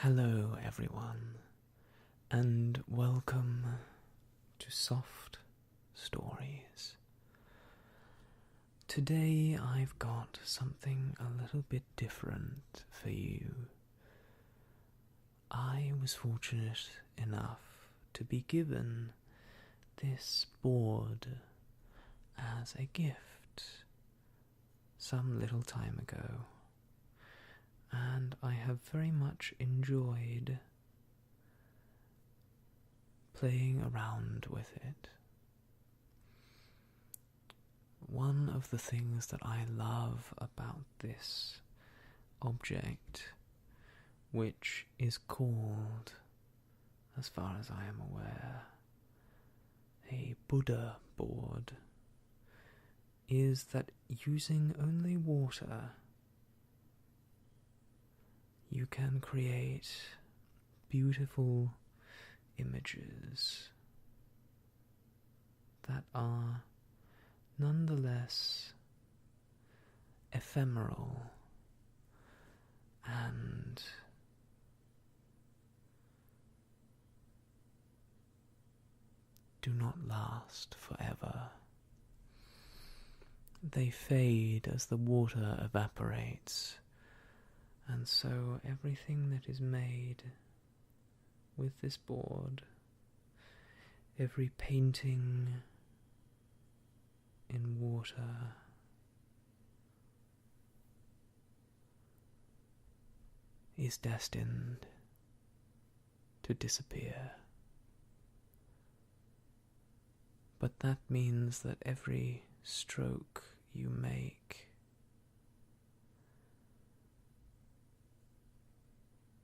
Hello everyone, and welcome to Soft Stories. Today I've got something a little bit different for you. I was fortunate enough to be given this board as a gift some little time ago, and I have very much enjoyed playing around with it. One of the things that I love about this object, which is called, as far as I am aware, a Buddha board, is that using only water you can create beautiful images that are nonetheless ephemeral and do not last forever. They fade as the water evaporates, and so everything that is made with this board, every painting in water, is destined to disappear. But that means that every stroke you make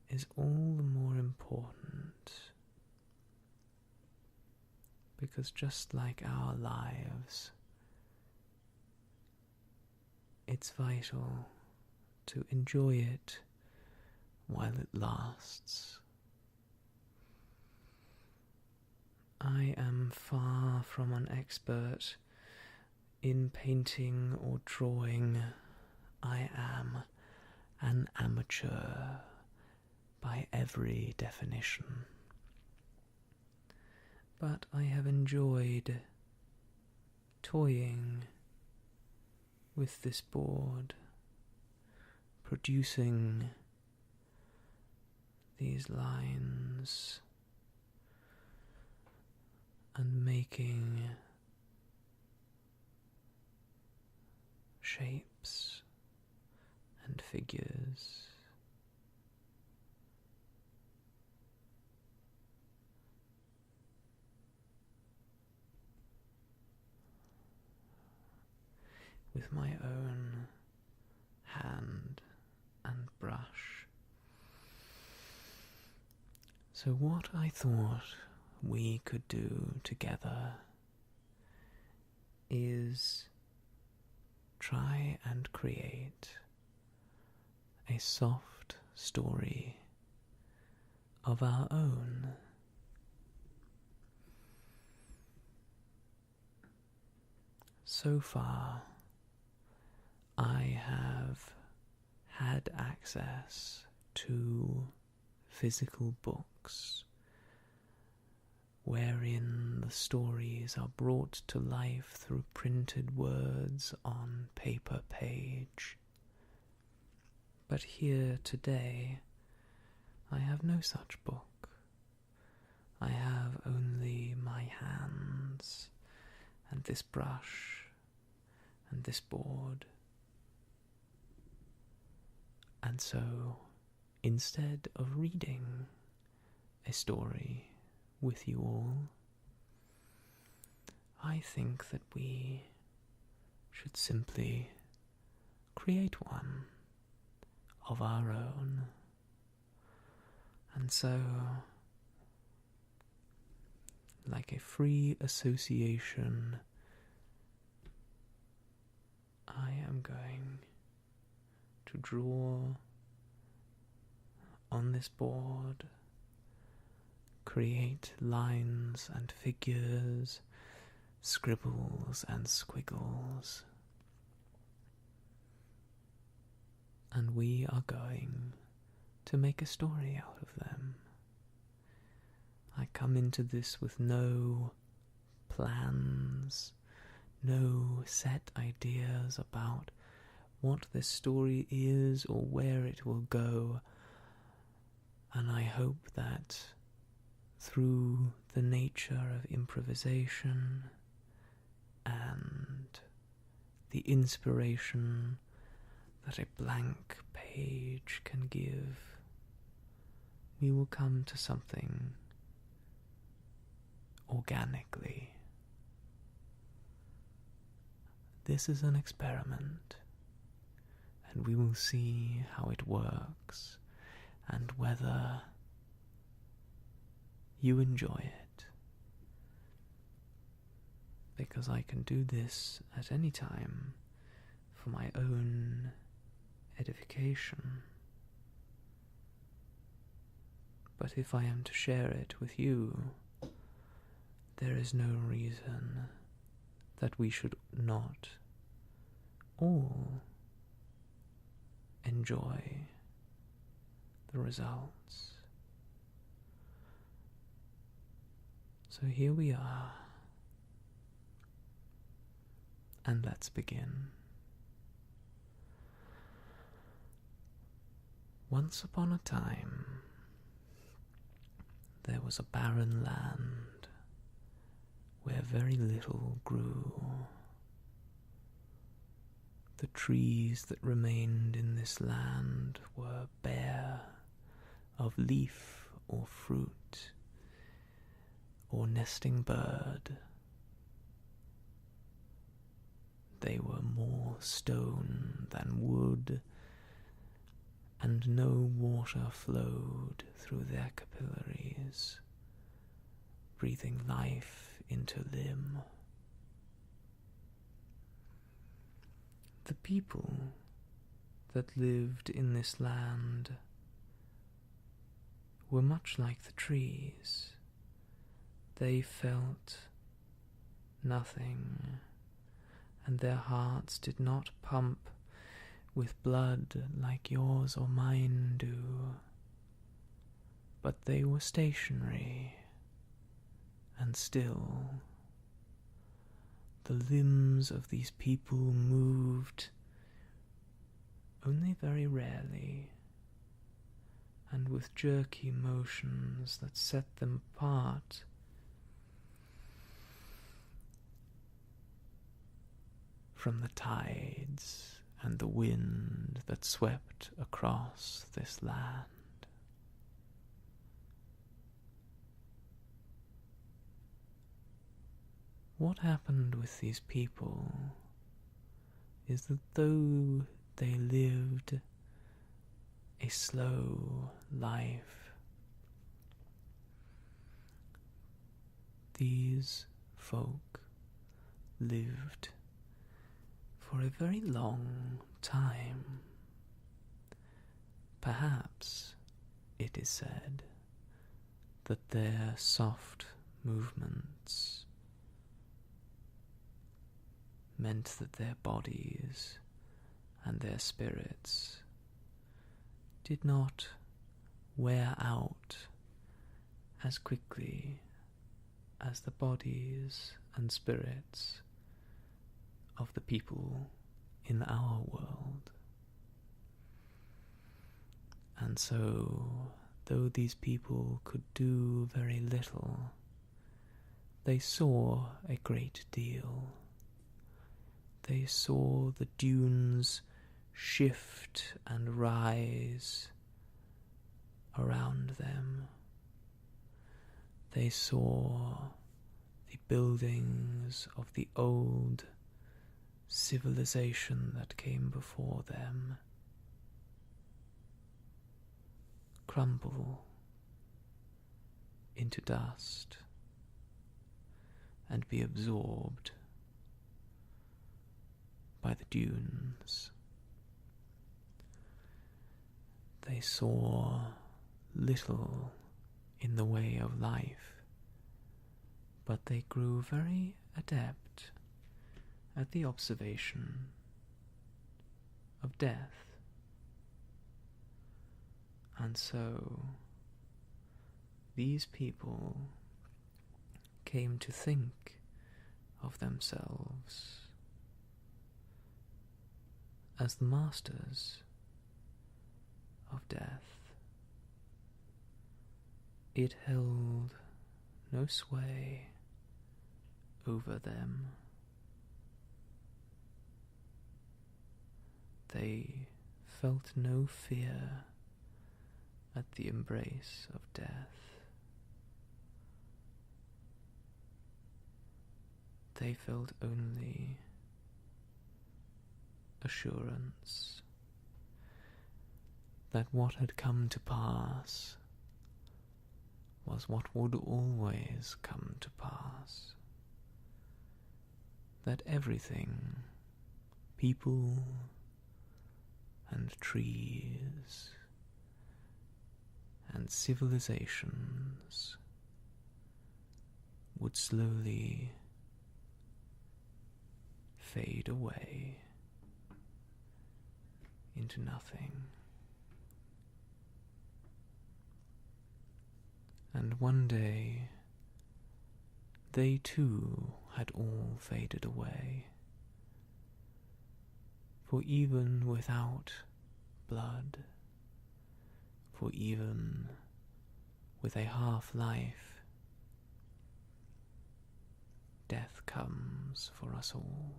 is all the more important, because just like our lives, it's vital to enjoy it while it lasts. I am far from an expert in painting or drawing. I am an amateur by every definition. But I have enjoyed toying with this board, producing these lines and making shapes and figures. With my own hand and brush. So what I thought we could do together is try and create a soft story of our own. So far, I have had access to physical books wherein the stories are brought to life through printed words on paper page. But here today, I have no such book. I have only my hands and this brush and this board. And so, instead of reading a story with you all, I think that we should simply create one of our own. And so, like a free association, I am going to draw on this board, create lines and figures, scribbles and squiggles, and we are going to make a story out of them. I come into this with no plans, no set ideas about what this story is or where it will go, and I hope that through the nature of improvisation and the inspiration that a blank page can give, we will come to something organically. This is an experiment, and we will see how it works and whether you enjoy it. Because I can do this at any time for my own edification. But if I am to share it with you, there is no reason that we should not all enjoy the results. So here we are, and let's begin. Once upon a time, there was a barren land where very little grew. The trees that remained in this land were bare of leaf or fruit or nesting bird. They were more stone than wood, and no water flowed through their capillaries, breathing life into limb. The people that lived in this land were much like the trees. They felt nothing, and their hearts did not pump with blood like yours or mine do, but they were stationary and still. The limbs of these people moved only very rarely, and with jerky motions that set them apart from the tides and the wind that swept across this land. What happened with these people is that though they lived a slow life, these folk lived for a very long time. Perhaps it is said that their soft movements meant that their bodies and their spirits did not wear out as quickly as the bodies and spirits of the people in our world. And so, though these people could do very little, they saw a great deal. They saw the dunes shift and rise around them. They saw the buildings of the old civilization that came before them crumble into dust and be absorbed by the dunes. They saw little in the way of life, but they grew very adept at the observation of death. And so these people came to think of themselves as the masters of death. It held no sway over them. They felt no fear at the embrace of death. They felt only assurance that what had come to pass was what would always come to pass. That everything, people and trees and civilizations, would slowly fade away into nothing. And one day they too had all faded away, for even without blood, for even with a half-life, death comes for us all.